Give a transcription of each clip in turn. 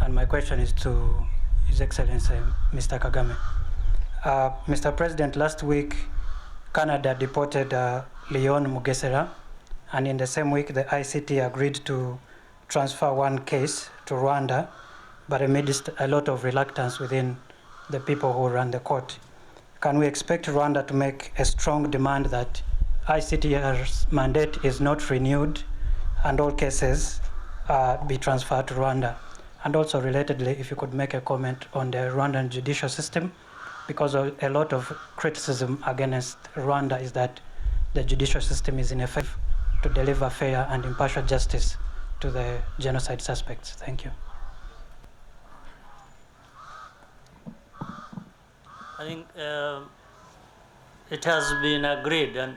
and my question is to His Excellency, Mr. Kagame. Mr. President, last week, Canada deported Leon Mugesera, and in the same week, the ICT agreed to transfer one case to Rwanda, but amidst a lot of reluctance within the people who run the court. Can we expect Rwanda to make a strong demand that ICT's mandate is not renewed and all cases be transferred to Rwanda? And also relatedly, if you could make a comment on the Rwandan judicial system, because a lot of criticism against Rwanda is that the judicial system is ineffective to deliver fair and impartial justice to the genocide suspects. Thank you. I think it has been agreed, and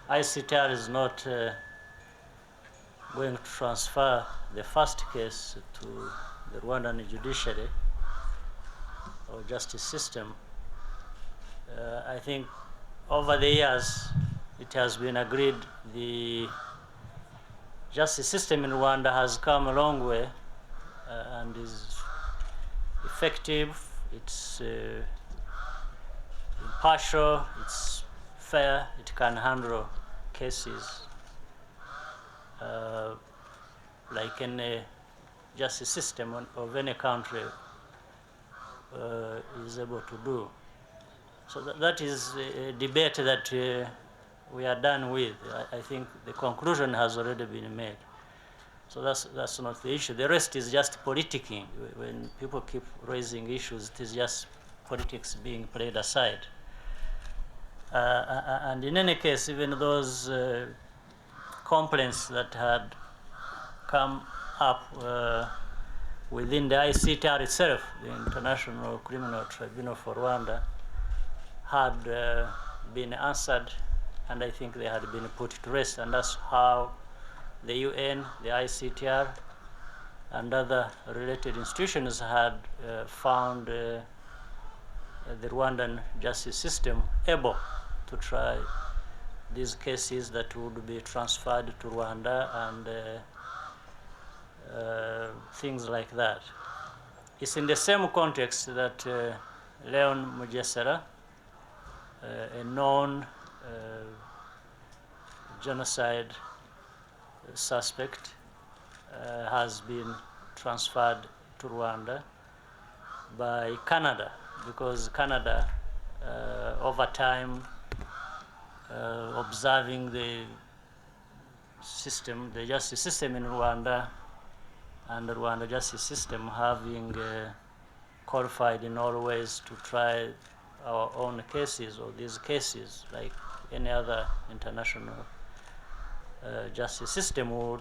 ICTR is not going to transfer the first case to the Rwandan judiciary or justice system. I think over the years it has been agreed the justice system in Rwanda has come a long way and is effective, it's impartial, it's fair, it can handle cases like any justice system of any country is able to do. So that is a debate that we are done with. I think the conclusion has already been made. So that's not the issue. The rest is just politicking. When people keep raising issues, it is just politics being played aside. And in any case, even those complaints that had come up within the ICTR itself, the International Criminal Tribunal for Rwanda, had been answered, and I think they had been put to rest, and that's how the UN, the ICTR, and other related institutions had found the Rwandan justice system able to try these cases that would be transferred to Rwanda and things like that. It's in the same context that Leon Mugesera, a known genocide suspect, has been transferred to Rwanda by Canada, because Canada, over time, observing the system, the justice system in Rwanda, and the Rwanda justice system having qualified in all ways to try our own cases, or these cases, like any other international justice system would.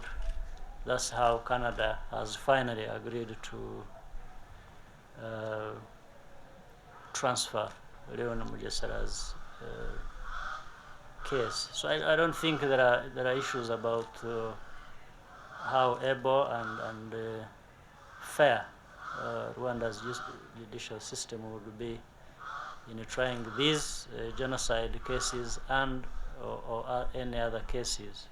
That's how Canada has finally agreed to transfer Leon Mugesera's case. So I don't think there are issues about how able and fair Rwanda's judicial system would be in trying these genocide cases and or any other cases.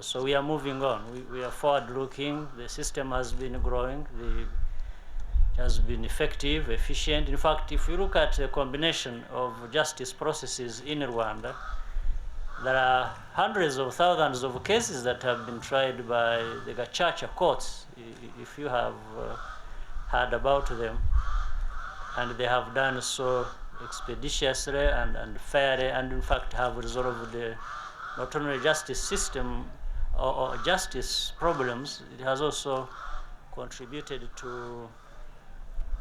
So we are moving on. We are forward-looking. The system has been growing. It has been effective, efficient. In fact, if you look at the combination of justice processes in Rwanda, there are hundreds of thousands of cases that have been tried by the Gacaca courts, if you have heard about them. And they have done so expeditiously and fairly, and in fact have resolved not only justice system or justice problems, it has also contributed to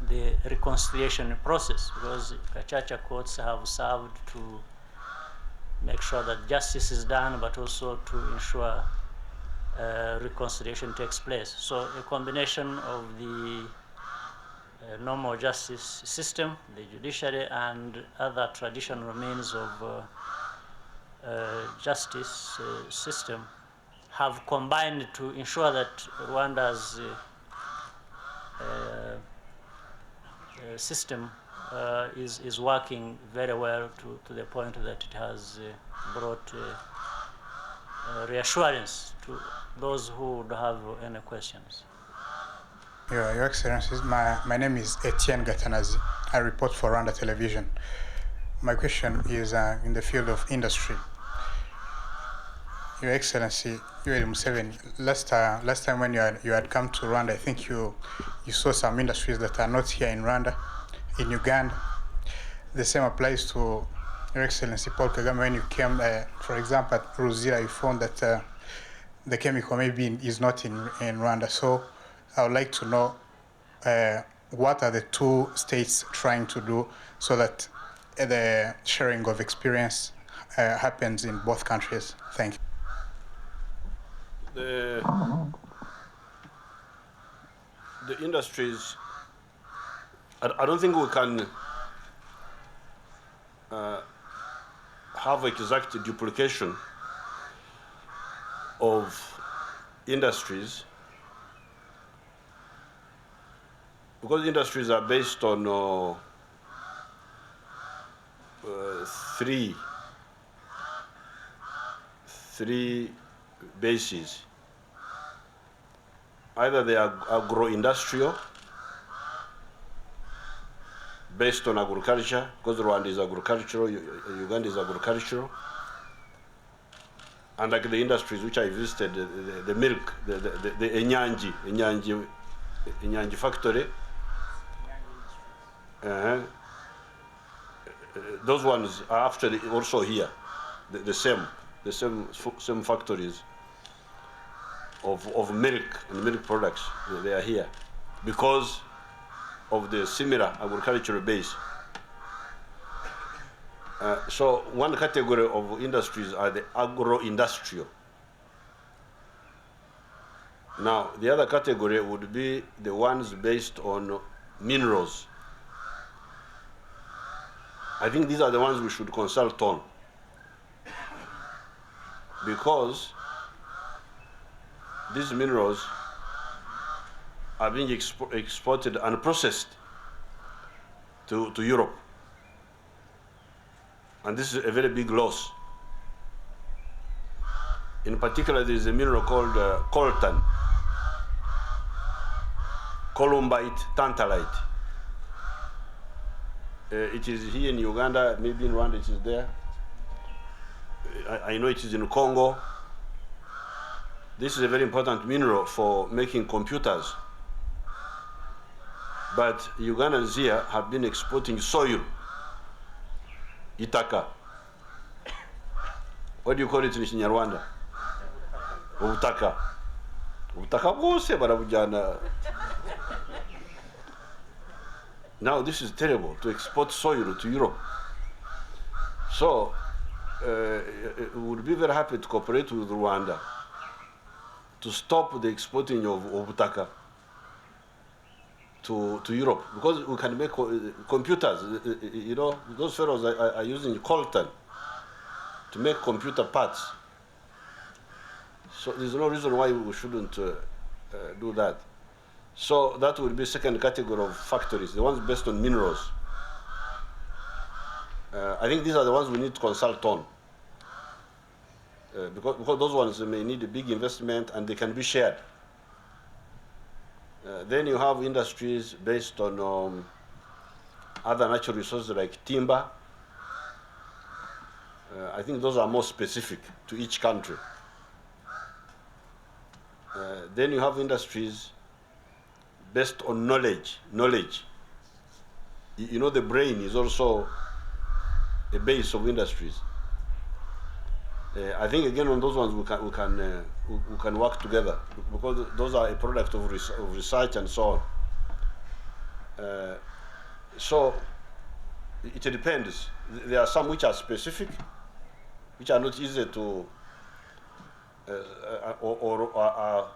the reconciliation process, because Gacaca courts have served to make sure that justice is done, but also to ensure reconciliation takes place. So a combination of the normal justice system, the judiciary, and other traditional means of justice system have combined to ensure that Rwanda's system is working very well to the point that it has brought reassurance to those who would have any questions. Your Excellencies, my name is Etienne Gatanazi. I report for Rwanda Television. My question is in the field of industry. Your Excellency, Museveni, last time when you had come to Rwanda, I think you saw some industries that are not here in Rwanda, in Uganda. The same applies to Your Excellency Paul Kagame. When you came, for example, at Ruzira, you found that the chemical maybe is not in Rwanda. So I would like to know what are the two states trying to do so that the sharing of experience happens in both countries. Thank you. The industries, I don't think we can have exact duplication of industries, because industries are based on three bases. Either they are agro-industrial, based on agriculture, because Rwanda is agricultural, Uganda is agricultural. And like the industries which I visited, the milk, the Enyanji factory, those ones are actually also here, the same factories of milk and milk products. They are here because of the similar agricultural base. So one category of industries are the agro-industrial. Now, the other category would be the ones based on minerals. I think these are the ones we should consult on, because these minerals are being exported and processed to Europe. And this is a very big loss. In particular, there is a mineral called coltan, columbite tantalite. It is here in Uganda, maybe in Rwanda it is there. I know it is in Congo. This is a very important mineral for making computers. But Ugandans here have been exporting soil, itaka. What do you call it in Kinyarwanda? Ubutaka. Ubutaka bwose barabujyana. Now this is terrible, to export soil to Europe. So we would be very happy to cooperate with Rwanda to stop the exporting of ubutaka to Europe, because we can make computers. You know, those fellows are using coltan to make computer parts. So there's no reason why we shouldn't do that. So that would be second category of factories, the ones based on minerals. I think these are the ones we need to consult on. Because those ones may need a big investment and they can be shared. Then you have industries based on other natural resources like timber. I think those are more specific to each country. Then you have industries based on knowledge. You know, the brain is also a base of industries. I think again on those ones we can work together, because those are a product of research and so on. So it depends. There are some which are specific, which are not easy to or are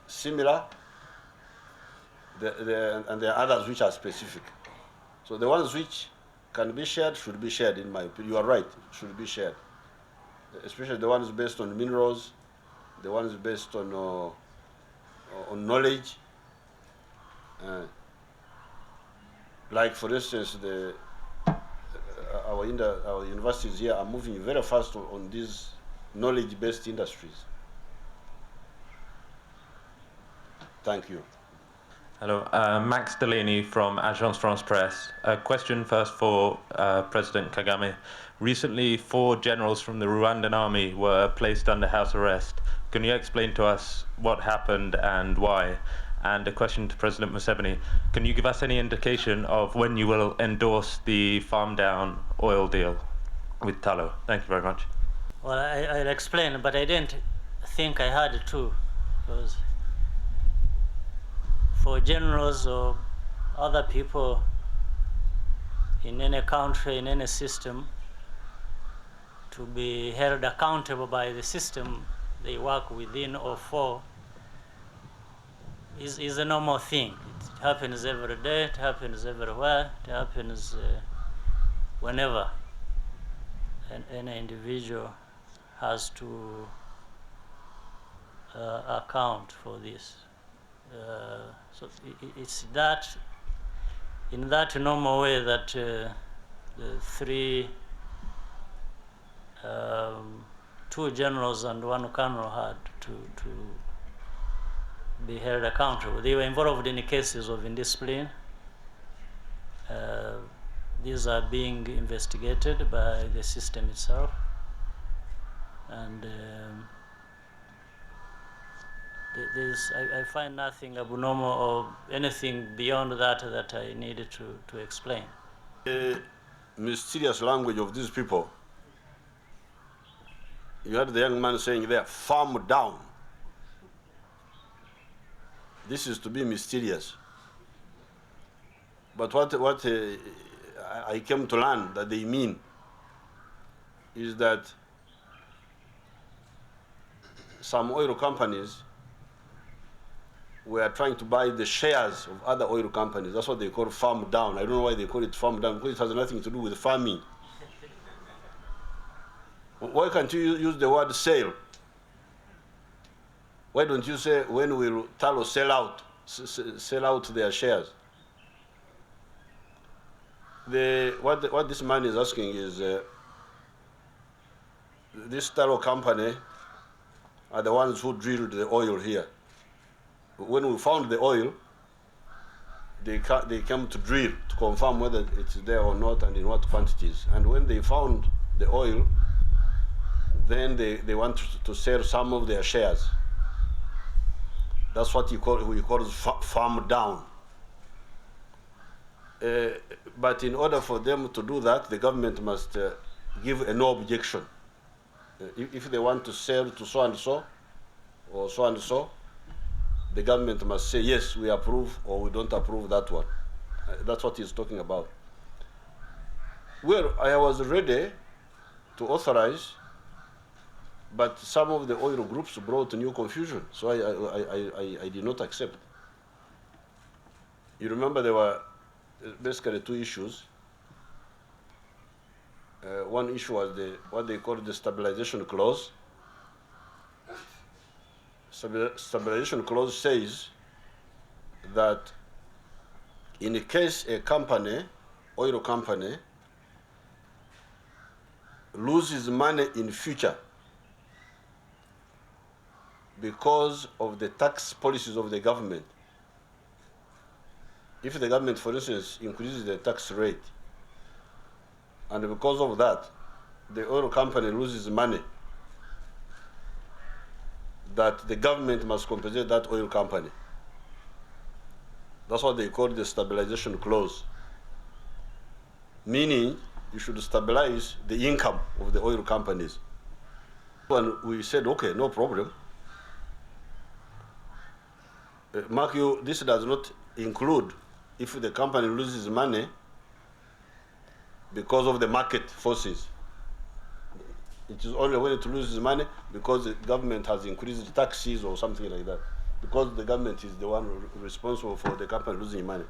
similar. And there are others which are specific. So the ones which can be shared should be shared, in my opinion. You are right, should be shared. Especially the ones based on minerals, the ones based on knowledge. Like for instance, our universities here are moving very fast on these knowledge-based industries. Thank you. Hello, Max Delaney from Agence France Presse. A question first for President Kagame. Recently, 4 generals from the Rwandan army were placed under house arrest. Can you explain to us what happened and why? And a question to President Museveni. Can you give us any indication of when you will endorse the farm down oil deal with Tallow? Thank you very much. Well, I'll explain, but I didn't think I had to, because for generals or other people in any country, in any system, to be held accountable by the system they work within or for is a normal thing. It happens every day, it happens everywhere, it happens whenever any individual has to account for this. So it's that, in that normal way that the 3, 2 generals and 1 colonel had to be held accountable. They were involved in cases of indiscipline. These are being investigated by the system itself. And I find nothing abnormal or anything beyond that I needed to explain. The mysterious language of these people. You heard the young man saying there, farm down. This is to be mysterious. But what I came to learn that they mean is that some oil companies were trying to buy the shares of other oil companies. That's what they call farm down. I don't know why they call it farm down, because it has nothing to do with farming. Why can't you use the word sale? Why don't you say, when will Tallow sell out their shares? What this man is asking is, this Tallow company are the ones who drilled the oil here. When we found the oil, they came to drill to confirm whether it's there or not and in what quantities. And when they found the oil, then they want to sell some of their shares. That's what we call farm down. But in order for them to do that, the government must give a no objection. If they want to sell to so and so, or so and so, the government must say, yes, we approve, or we don't approve that one. That's what he's talking about. Well, I was ready to authorize, but some of the oil groups brought new confusion, so I did not accept. You remember there were basically 2 issues. One issue was what they call the stabilization clause. Stabilization clause says that in case a company, oil company, loses money in future because of the tax policies of the government, if the government, for instance, increases the tax rate, and because of that, the oil company loses money, that the government must compensate that oil company. That's what they call the stabilization clause. Meaning, you should stabilize the income of the oil companies. And we said, okay, no problem. Mark you, this does not include if the company loses money because of the market forces. It is only when it loses money because the government has increased the taxes or something like that. Because the government is the one responsible for the company losing money.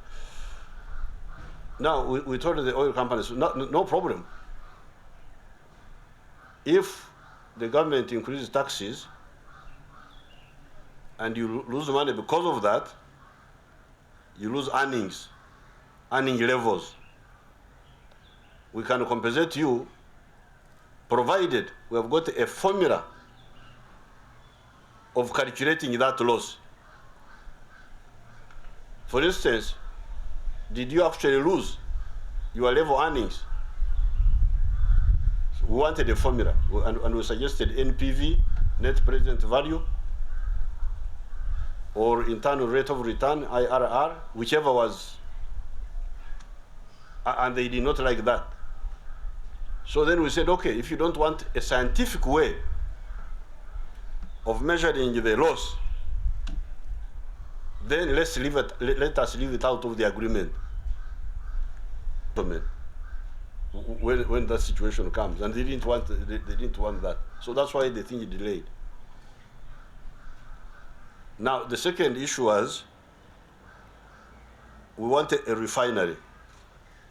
Now, we told the oil companies, no problem. If the government increases taxes and you lose money because of that, you lose earning levels. We can compensate you provided we have got a formula of calculating that loss. For instance, did you actually lose your level earnings? So we wanted a formula, and we suggested NPV, net present value, or internal rate of return, IRR, whichever was, and they did not like that. So then we said, okay, if you don't want a scientific way of measuring the loss, then let us leave it out of the agreement when that situation comes. And they didn't want that. So that's why the thing is delayed. Now, the second issue was we wanted a refinery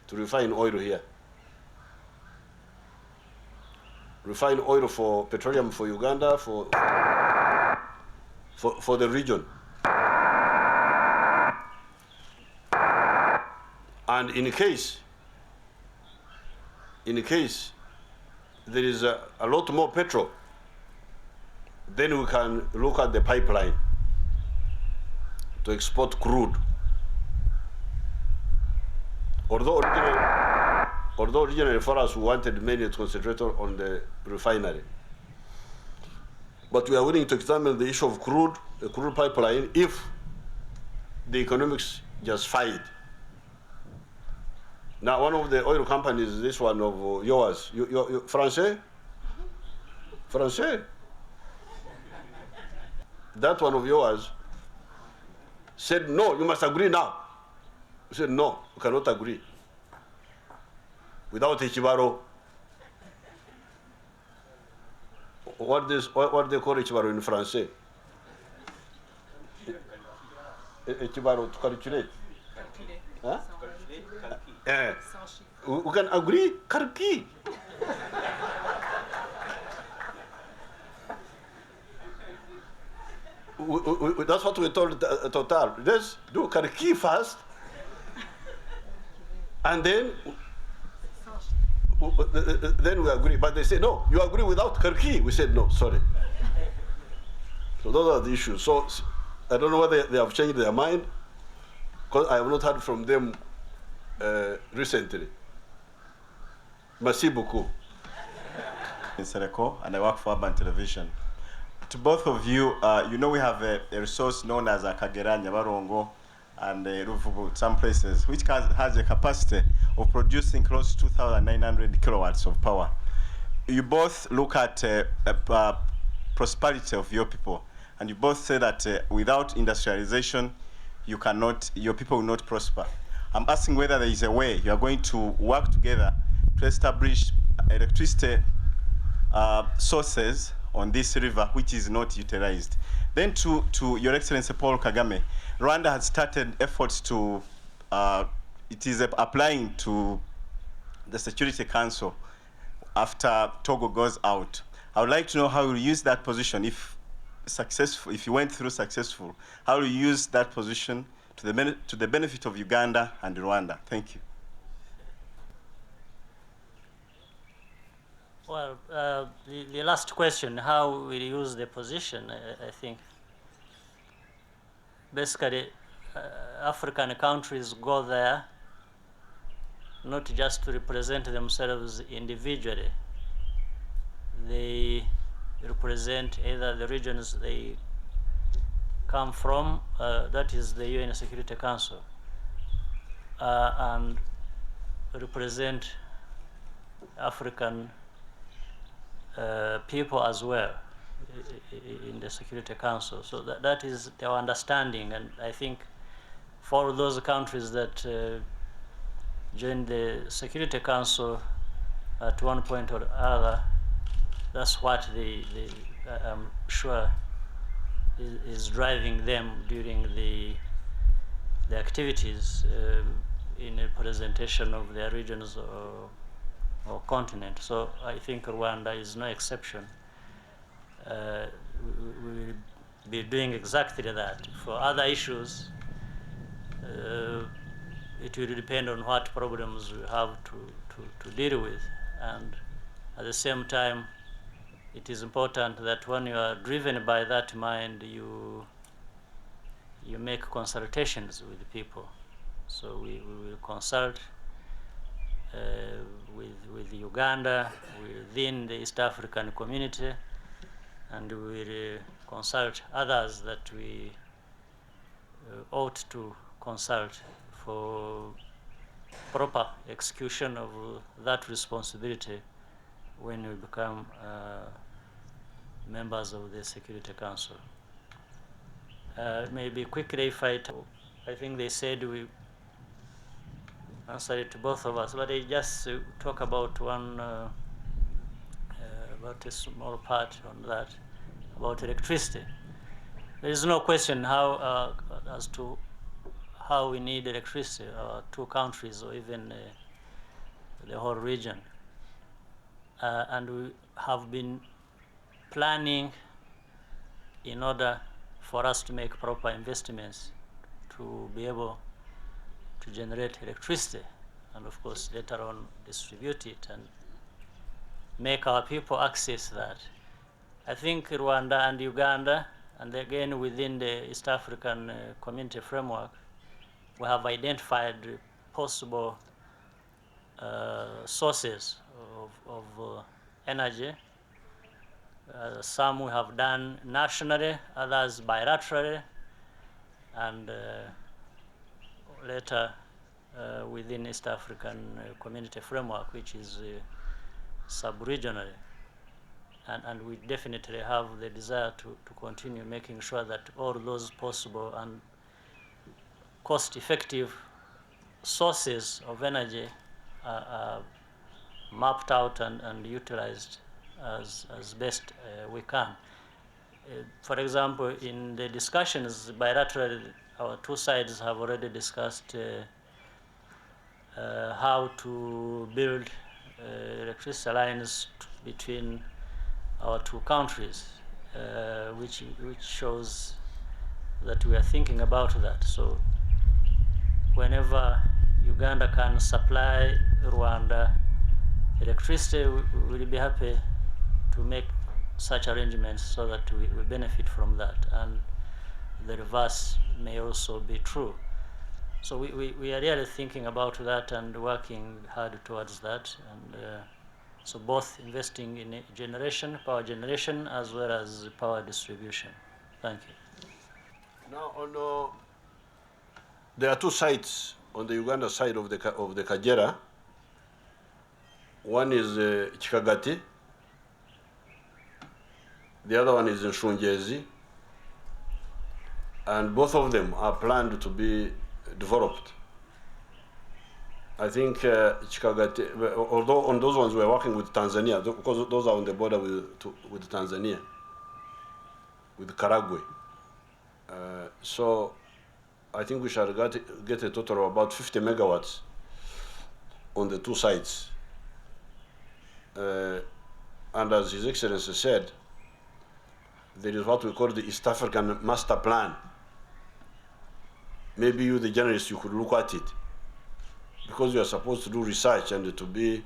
to refine oil here. Refine oil for petroleum for Uganda, for the region. And in case there is a lot more petrol, then we can look at the pipeline to export crude. Although originally for us, we wanted mainly to concentrate on the refinery. But we are willing to examine the issue of crude, the crude pipeline, if the economics justify it. Now, one of the oil companies, this one of yours, Francais? Francais? That one of yours said, no, you must agree now. We said, no, we cannot agree. Without a chibaro. What they call a chibaro in Francais? A chibaro to calculate. Huh? We can agree, calculate. That's what we told Total. Let's do calculate first, and then we agree. But they say, no, you agree without calculate. We said, no, sorry. So those are the issues. So I don't know whether they have changed their mind, because I have not heard from them recently. Merci beaucoup. In Sereko, and I work for Urban Television. To both of you, you know we have a resource known as Kagera, Nyabarongo, and Ruvubu, some places, which has a capacity of producing close to 2,900 kilowatts of power. You both look at prosperity of your people, and you both say that without industrialization, your people will not prosper. I'm asking whether there is a way you are going to work together to establish electricity sources on this river which is not utilized. Then to Your Excellency Paul Kagame, Rwanda has started efforts to, it is applying to the Security Council after Togo goes out. I would like to know how you use that position, if you went through successful, how you use that position to the benefit of Uganda and Rwanda. Thank you. Well, the last question, how we use the position, I think basically African countries go there not just to represent themselves individually. They represent either the regions they come from, that is the UN Security Council, and represent African people as well in the Security Council. So that is their understanding, and I think for those countries that joined the Security Council at one point or other, that's what I'm sure is driving them during the activities in a presentation of their regions or continent. So I think Rwanda is no exception. We will be doing exactly that. For other issues, it will depend on what problems we have to deal with. And at the same time, it is important that when you are driven by that mind, you you make consultations with people. So we will consult with Uganda within the East African community, and we will consult others that we ought to consult for proper execution of that responsibility when we become members of the Security Council. Maybe quickly, if I think they said we answer it to both of us, but I just talk about one, about a small part on that, about electricity. There is no question how, as to how we need electricity, our two countries or even the whole region. And we have been planning in order for us to make proper investments to be able to generate electricity and of course later on distribute it and make our people access that. I think Rwanda and Uganda, and again within the East African community framework, we have identified possible sources of energy. Some we have done nationally, others bilaterally, and later within East African community framework, which is sub-regionally. And we definitely have the desire to continue making sure that all those possible and cost-effective sources of energy are mapped out and utilized as best we can. For example, in the discussions bilaterally, our two sides have already discussed how to build electricity lines between our two countries, which shows that we are thinking about that. So whenever Uganda can supply Rwanda electricity, we will be happy to make such arrangements so that we benefit from that. And the reverse may also be true. So we are really thinking about that and working hard towards that. And so both investing in generation, power generation, as well as power distribution. Thank you. Now, there are two sites on the Uganda side of the Kagera. One is Chikagati. The other one is in Shungezi. And both of them are planned to be developed. I think Chikagati, although on those ones we're working with Tanzania, because those are on the border with Tanzania, with Karagwe. So I think we shall get a total of about 50 megawatts on the two sides. And as His Excellency said, there is what we call the East African Master Plan. Maybe you, the journalist, you could look at it, because you are supposed to do research and to be,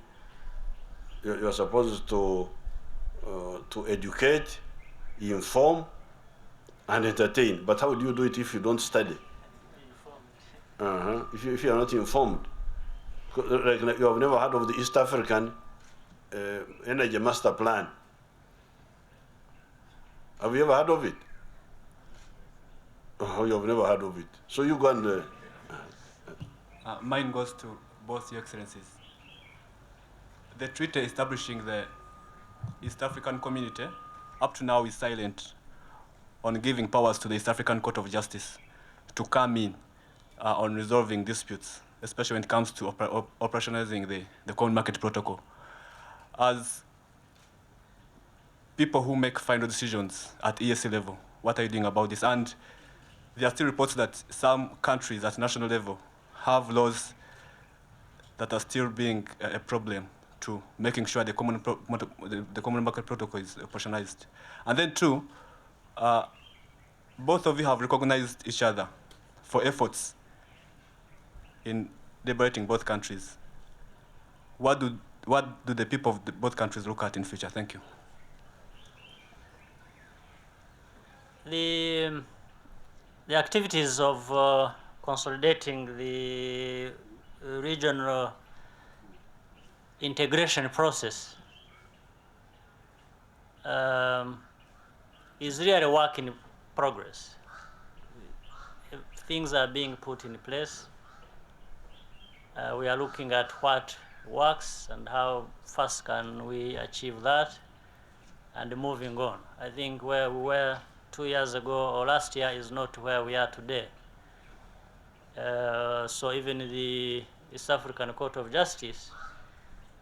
you are supposed to educate, inform, and entertain. But how do you do it if you don't study? If you are not informed, like you have never heard of the East African Energy Master Plan. Have you ever heard of it? Oh, you have never heard of it. So you go and... Mine goes to both Your Excellencies. The treaty establishing the East African Community up to now is silent on giving powers to the East African Court of Justice to come in on resolving disputes, especially when it comes to operationalizing the Common Market Protocol. As people who make final decisions at EAC level, what are you doing about this? And there are still reports that some countries at national level have laws that are still being a problem to making sure the Common Market Protocol is operationalized. And then two, both of you have recognized each other for efforts in liberating both countries. What do the people of both countries look at in future? Thank you. the activities of consolidating the regional integration process is really a work in progress. Things are being put in place. We are looking at what works and how fast can we achieve that, and moving on. I think where we were 2 years ago or last year is not where we are today. So even the East African Court of Justice,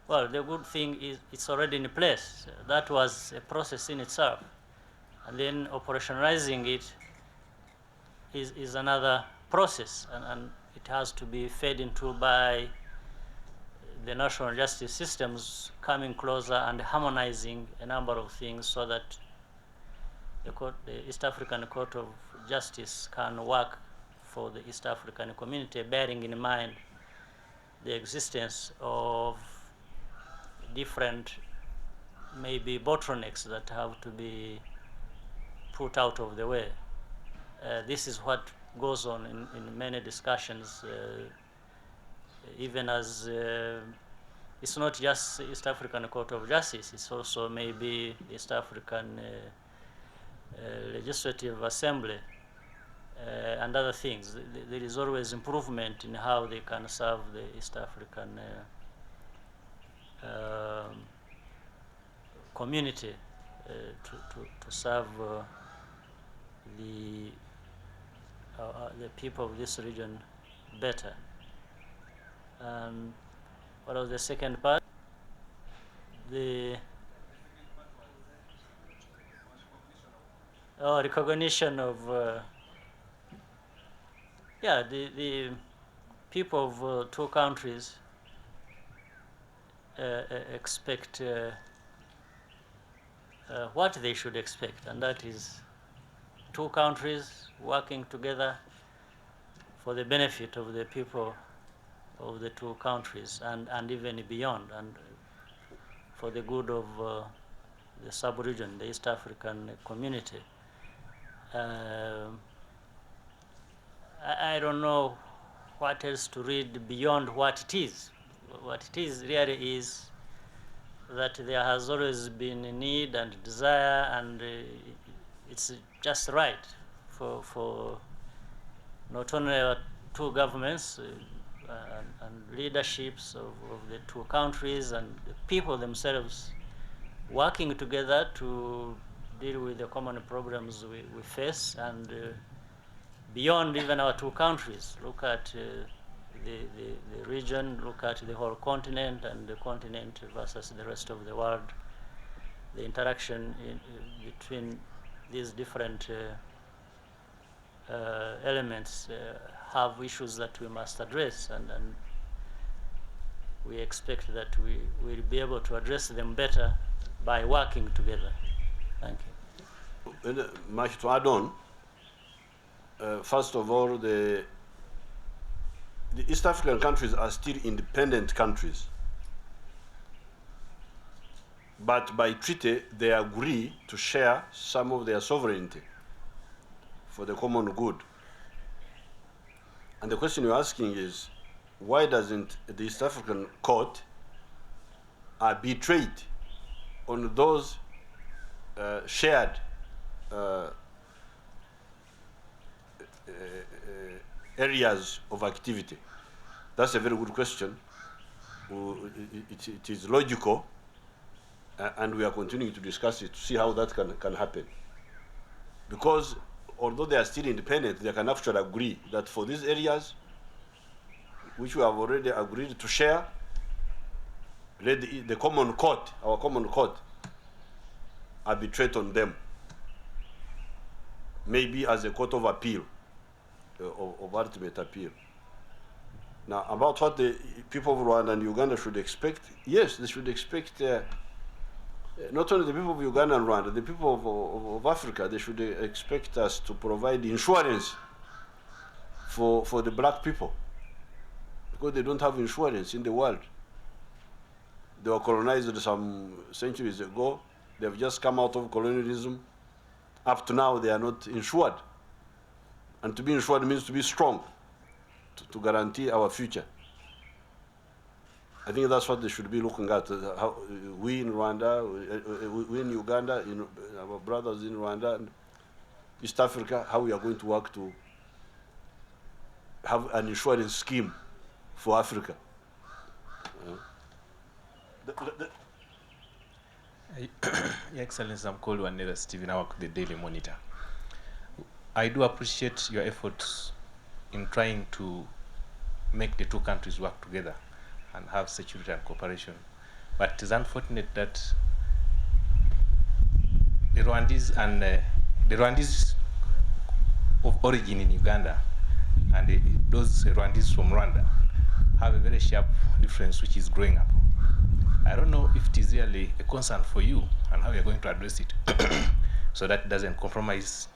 well, the good thing is it's already in place. That was a process in itself. And then operationalizing it is another process, and it has to be fed into by the national justice systems coming closer and harmonizing a number of things so that the East African Court of Justice can work for the East African community, bearing in mind the existence of different maybe bottlenecks that have to be put out of the way. This is what goes on in many discussions, even as it's not just East African Court of Justice, it's also maybe the East African Legislative Assembly and other things. There is always improvement in how they can serve the East African community to serve the people of this region better. What was the second part? The recognition of the people of two countries expect what they should expect, and that is two countries working together for the benefit of the people of the two countries and even beyond, and for the good of the sub-region, the East African community. I don't know what else to read beyond what it is. What it is really is that there has always been a need and desire, and it's just right for not only our two governments and leaderships of the two countries and the people themselves working together to deal with the common problems we face, and beyond even our two countries. Look at the region, look at the whole continent, and the continent versus the rest of the world. The interaction between these different elements have issues that we must address, and we expect that we will be able to address them better by working together. Thank you. And, much to add on, first of all, the East African countries are still independent countries. But by treaty, they agree to share some of their sovereignty for the common good. And the question you're asking is, why doesn't the East African court arbitrate on those shared areas of activity? That's a very good question. It is logical, and we are continuing to discuss it to see how that can happen. Because although they are still independent, they can actually agree that for these areas, which we have already agreed to share, let the common court, our common court, arbitrate on them, maybe as a court of appeal, of ultimate appeal. Now, about what the people of Rwanda and Uganda should expect, yes, they should expect not only the people of Uganda and Rwanda, the people of Africa, they should expect us to provide insurance for the black people, because they don't have insurance in the world. They were colonized some centuries ago. They've just come out of colonialism. Up to now, they are not insured. And to be insured means to be strong, to guarantee our future. I think that's what they should be looking at. How we in Rwanda, we in Uganda, our brothers in Rwanda and East Africa, how we are going to work to have an insurance scheme for Africa. Your Excellency, I'm called Wanera Stephen. I work with the Daily Monitor. I do appreciate your efforts in trying to make the two countries work together and have security and cooperation. But it is unfortunate that the Rwandese of origin in Uganda and those Rwandese from Rwanda have a very sharp difference which is growing up. I don't know if it is really a concern for you and how you're going to address it so that it doesn't compromise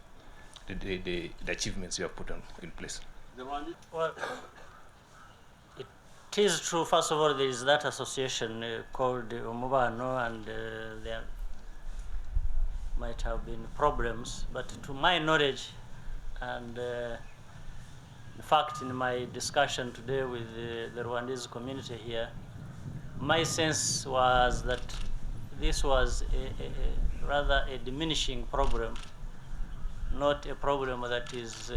the achievements you have put in place. Well, it is true, first of all, there is that association called Umubano, and there might have been problems, but to my knowledge, and in fact, in my discussion today with the Rwandese community here, my sense was that this was rather a diminishing problem, not a problem that is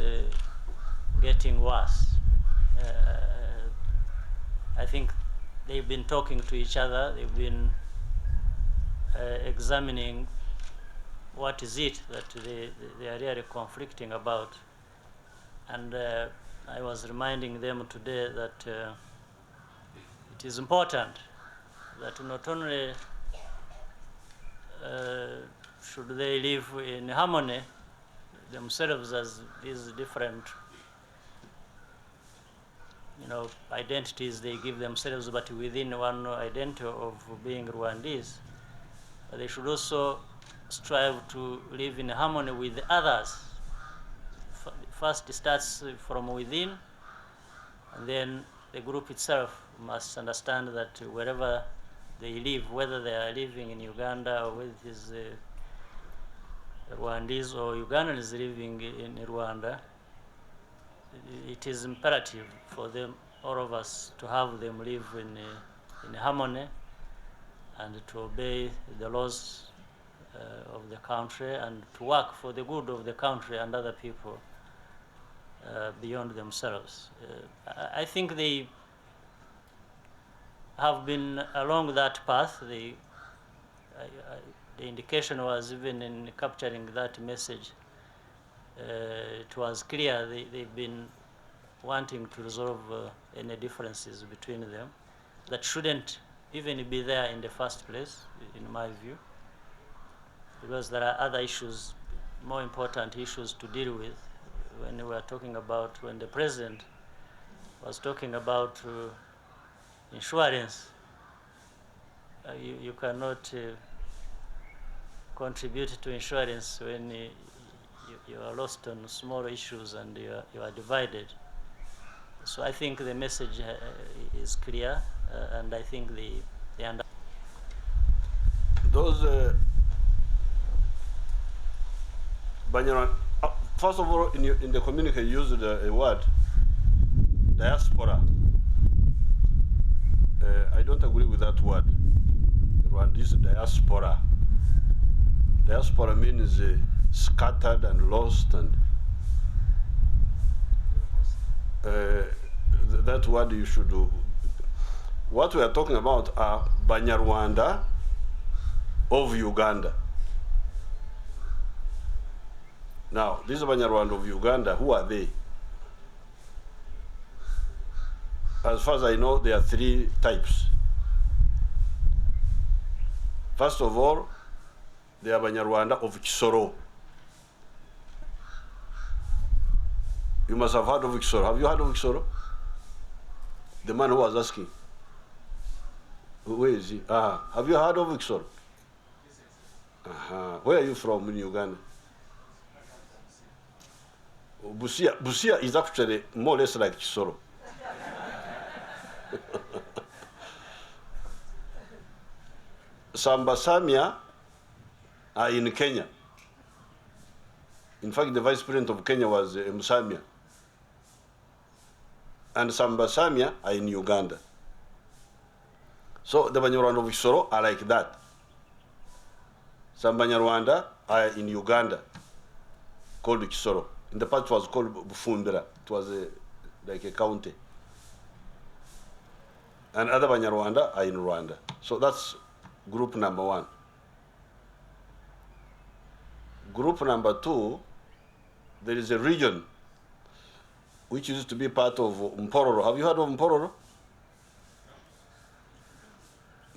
getting worse. I think they've been talking to each other, they've been examining what is it that they are really conflicting about. And I was reminding them today that it is important that not only should they live in harmony themselves as these different identities they give themselves, but within one identity of being Rwandese, but they should also strive to live in harmony with others. First it starts from within, and then the group itself must understand that wherever they live, whether they are living in Uganda or whether it is Rwandese or Ugandans living in Rwanda, it is imperative for them, all of us, to have them live in harmony and to obey the laws of the country and to work for the good of the country and other people beyond themselves. I think they have been along that path. The indication was even in capturing that message. It was clear they've been wanting to resolve any differences between them that shouldn't even be there in the first place, in my view, because there are other issues, more important issues to deal with. When we were talking about, when the president was talking about insurance, you cannot contribute to insurance when you are lost on small issues and you are divided. So I think the message is clear, and I think they understand. Those Banyaran, first of all, in the communique, you used a word, diaspora. I don't agree with that word. The Rwandese diaspora. Diaspora means scattered and lost, and that word you should do. What we are talking about are Banyarwanda of Uganda. Now, these Banyarwanda of Uganda, who are they? As far as I know, there are three types. First of all, they are Banyarwanda of Kisoro. You must have heard of Kisoro. Have you heard of Kisoro? The man who was asking. Where is he? Have you heard of Kisoro? Where are you from in Uganda? Busia. Busia is actually more or less like Kisoro. Sambasamia are in Kenya. In fact, the vice president of Kenya was Musamia. And some Basamia are in Uganda. So the Banyarwanda of Isoro are like that. Some Banyarwanda are in Uganda, called Kisoro. In the past it was called Bufumbira. It was like a county. And other Banyarwanda are in Rwanda. So that's group number one. Group number two, there is a region which used to be part of Mpororo. Have you heard of Mpororo?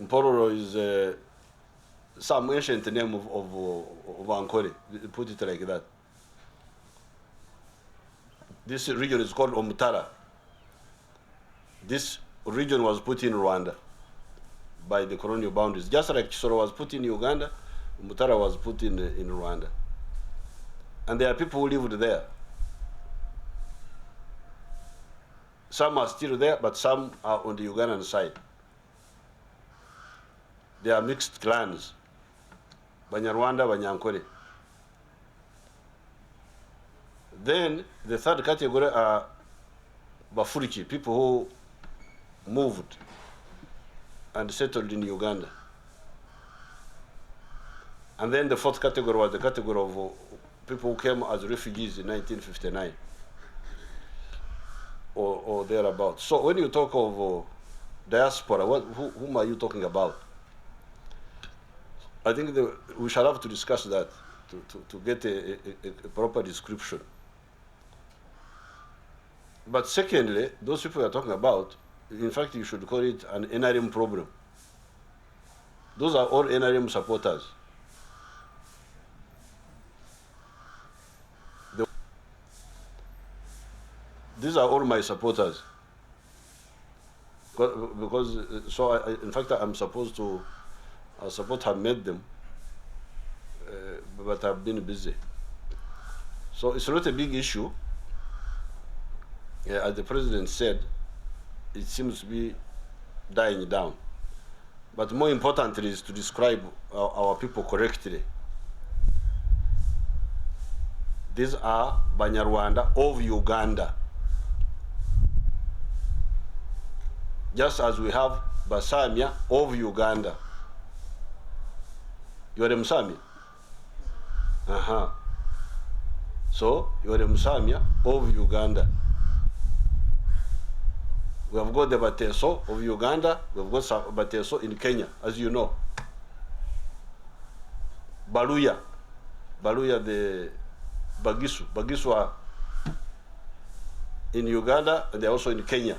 Mpororo is some ancient name of Ankole. Put it like that. This region is called Omutara. This region was put in Rwanda by the colonial boundaries. Just like Kisoro was put in Uganda, Omutara was put in Rwanda. And there are people who lived there. Some are still there, but some are on the Ugandan side. They are mixed clans. Banyarwanda, Banyankole. Then the third category are Bafuriki, people who moved and settled in Uganda. And then the fourth category was the category of people who came as refugees in 1959 or thereabouts. So when you talk of diaspora, whom are you talking about? I think we shall have to discuss that to get a proper description. But secondly, those people we are talking about, in fact, you should call it an NRM problem. Those are all NRM supporters. These are all my supporters. Because in fact, I'm supposed to have met them, but I've been busy. So it's not a big issue. Yeah, as the president said, it seems to be dying down. But more importantly is to describe our people correctly. These are Banyarwanda of Uganda. Just as we have Basamia of Uganda. You are a Musamia? So, you are a Musamia of Uganda. We have got the Bateso of Uganda, we have got Bateso in Kenya, as you know. Baluya the Bagisu are in Uganda and they're also in Kenya.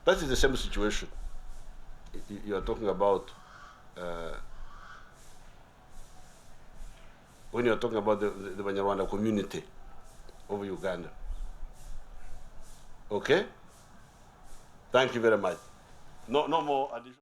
That is the same situation. You are talking about when you are talking about the Banyarwanda community of Uganda. Okay? Thank you very much. No more additional.